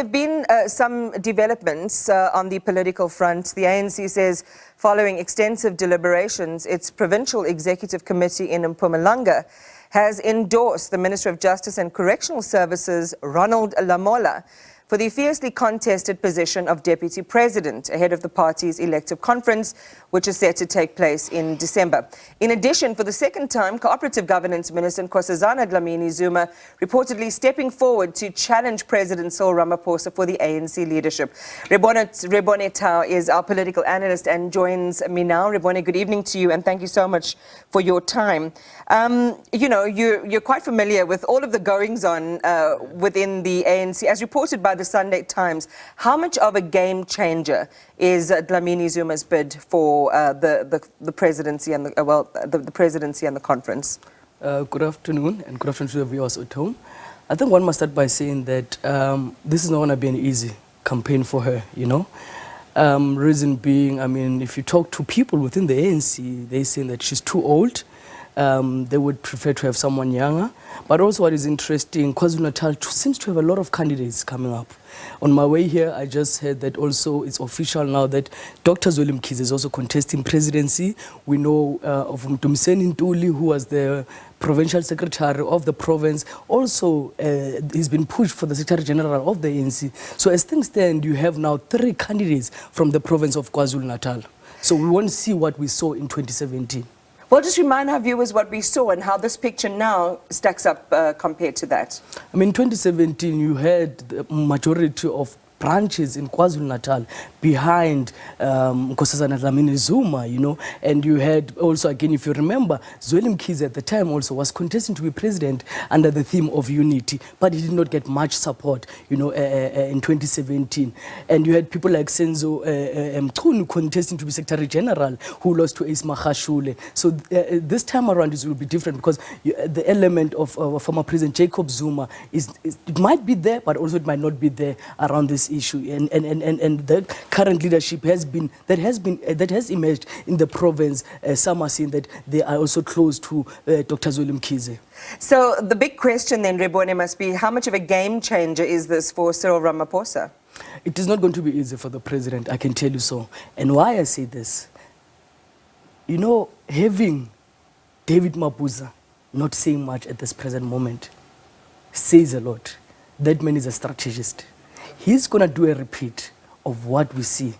there have been some developments on the political front. The ANC says following extensive deliberations, its Provincial Executive Committee in Mpumalanga has endorsed the Minister of Justice and Correctional Services, Ronald Lamola, for the fiercely contested position of Deputy President ahead of the party's elective conference, which is set to take place in December. In addition, for the second time, Co-operative Governance Minister Nkosazana Dlamini-Zuma reportedly stepping forward to challenge President Cyril Ramaphosa for the ANC leadership. Rebone Tau is our political analyst and joins me now. Rebone, good evening to you and thank you so much for your time. You're quite familiar with all of the goings-on within the ANC. As reported by the Sunday Times, how much of a game changer is Dlamini-Zuma's bid for the presidency and the presidency and the conference? Good afternoon, and good afternoon to the viewers at home. I think one must start by saying that this is not going to be an easy campaign for her, you know. Reason being, I mean, if you talk to people within the ANC, they're saying that she's too old. They would prefer to have someone younger. But also what is interesting, KwaZulu-Natal seems to have a lot of candidates coming up. On my way here, I just heard that also it's official now that Dr. Zweli Mkhize is also contesting presidency. We know of Mdumiseni Ntuli, who was the Provincial Secretary of the province. Also, he's been pushed for the Secretary General of the ANC. So as things stand, you have now 3 candidates from the province of KwaZulu-Natal. So we won't see what we saw in 2017. Well, just remind our viewers what we saw and how this picture now stacks up compared to that. I mean, in 2017, you had the majority of branches in KwaZulu-Natal behind Nkosazana Dlamini-Zuma, you know, and you had also, again, if you remember, Zweli Mkhize at the time also was contesting to be president under the theme of unity, but he did not get much support, you know, in 2017. And you had people like Senzo Mchunu contesting to be Secretary General, who lost to Ace Magashule. So this time around it will be different because the element of former President Jacob Zuma it might be there, but also it might not be there around this issue, and the current leadership has emerged in the province. Some are saying that they are also close to Dr. Zweli Mkhize. So the big question then, Rebone, must be how much of a game changer is this for Cyril Ramaphosa? It is not going to be easy for the president, I can tell you so. And why I say this, you know, having David Mabuza not saying much at this present moment says a lot. That man is a strategist. He's going to do a repeat of what we see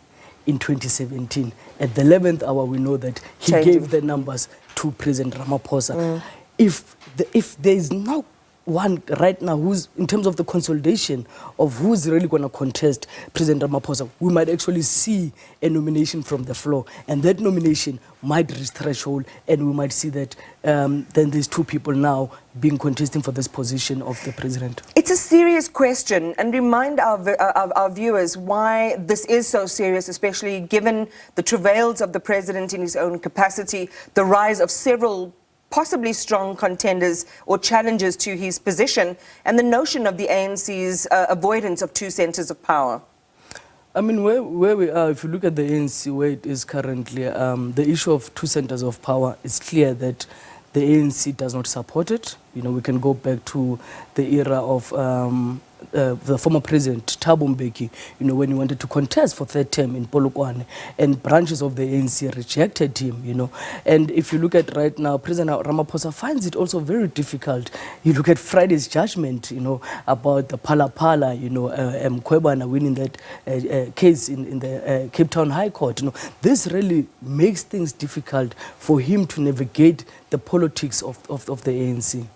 in 2017. At the 11th hour, we know that he gave the numbers to President Ramaphosa. If there is now one right now who's, in terms of the consolidation of who's really going to contest President Ramaphosa, we might actually see a nomination from the floor. And that nomination might reach threshold, and we might see that then there's 2 people now being contesting for this position of the president. It's a serious question, and remind our viewers why this is so serious, especially given the travails of the president in his own capacity, the rise of several possibly strong contenders or challengers to his position, and the notion of the ANC's avoidance of 2 centers of power. I mean, where we are, if you look at the ANC, where it is currently, the issue of 2 centers of power, it's clear that the ANC does not support it. You know, we can go back to the era of the former president, Thabo Mbeki, you know, when he wanted to contest for 3rd term in Polokwane, and branches of the ANC rejected him, you know. And if you look at right now, President Ramaphosa finds it also very difficult. You look at Friday's judgment, you know, about the Phala, you know, Mkhwebana winning that case in the Cape Town High Court. You know, this really makes things difficult for him to navigate the politics of the ANC.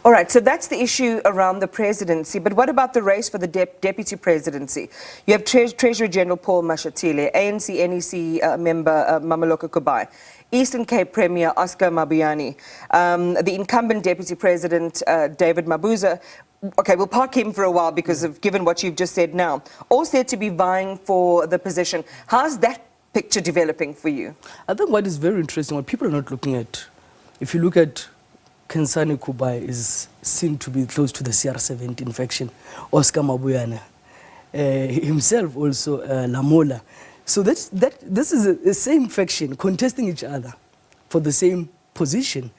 All right, so that's the issue around the presidency. But what about the race for the deputy presidency? You have Treasury General Paul Mashatile, ANC NEC member Mamoloko Kubai, Eastern Cape Premier Oscar Mabuyane, the incumbent deputy president David Mabuza. Okay, we'll park him for a while because of given what you've just said now. All said to be vying for the position. How's that picture developing for you? I think what is very interesting, what people are not looking at, if you look at Kensani Kubai is seen to be close to the CR70 infection. Oscar Mabuyane, himself also Lamola. So this is the same faction contesting each other for the same position.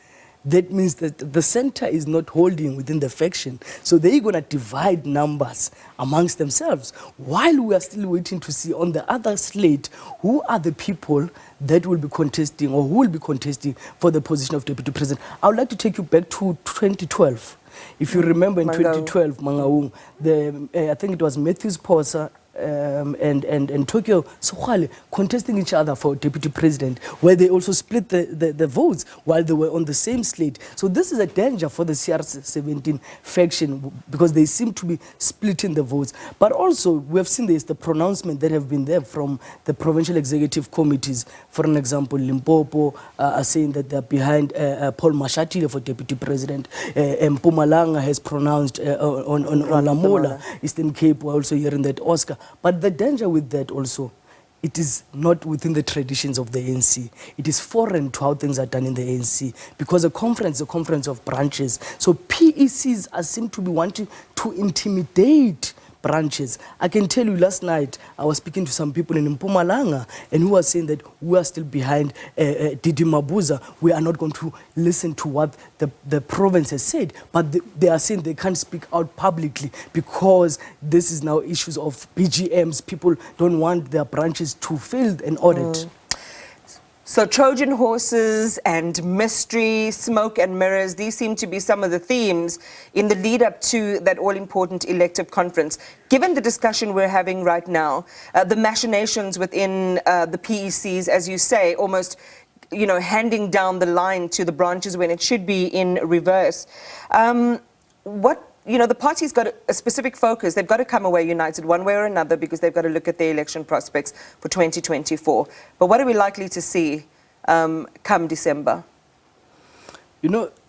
that means that the center is not holding within the faction. So they're going to divide numbers amongst themselves, while we are still waiting to see on the other slate who are the people that will be contesting, or who will be contesting for the position of deputy president. I would like to take you back to 2012. If you remember, in 2012, Mangaung, I think it was Matthews Posa and Tokyo Sokhale contesting each other for deputy president, where they also split the votes while they were on the same slate. So this is a danger for the CR17 faction, because they seem to be splitting the votes. But also, we have seen this, the pronouncement that have been there from the provincial executive committees. For an example, Limpopo are saying that they're behind Paul Mashatile for deputy president. Mpumalanga has pronounced on Lamola. Eastern Cape, we're also hearing that Oscar. But the danger with that also, it is not within the traditions of the ANC. It is foreign to how things are done in the ANC, because a conference is a conference of branches. So PECs seem to be wanting to intimidate branches. I can tell you, last night I was speaking to some people in Mpumalanga, and who were saying that we are still behind Didi Mabuza. We are not going to listen to what the province has said, but they are saying they can't speak out publicly because this is now issues of BGMs. People don't want their branches to fail an audit. So Trojan horses and mystery, smoke and mirrors, these seem to be some of the themes in the lead up to that all-important elective conference. Given the discussion we're having right now, the machinations within the PECs, as you say, almost handing down the line to the branches when it should be in reverse. The party's got a specific focus. They've got to come away united one way or another, because they've got to look at their election prospects for 2024. But what are we likely to see come December?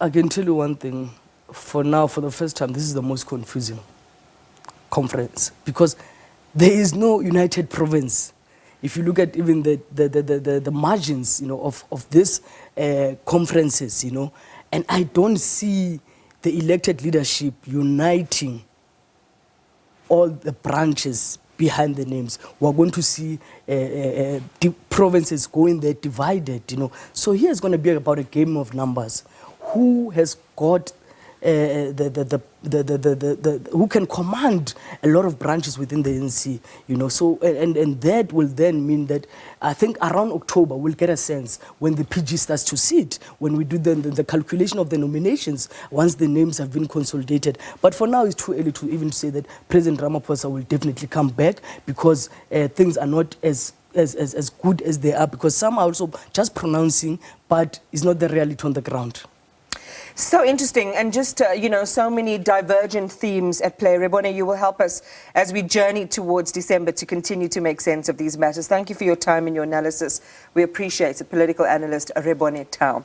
I can tell you one thing. For now, for the first time, this is the most confusing conference, because there is no united province. If you look at even the margins, of these conferences, and I don't see the elected leadership uniting all the branches behind the names. We're going to see provinces going there divided, So here's going to be about a game of numbers. Who has got who can command a lot of branches within the ANC, So and that will then mean that I think around October we'll get a sense when the PG starts to sit, when we do the calculation of the nominations once the names have been consolidated. But for now, it's too early to even say that President Ramaphosa will definitely come back, because things are not as good as they are, because some are also just pronouncing, but it's not the reality on the ground. So interesting, and just, so many divergent themes at play. Rebone, you will help us as we journey towards December to continue to make sense of these matters. Thank you for your time and your analysis. We appreciate it. Political analyst Rebone Tau.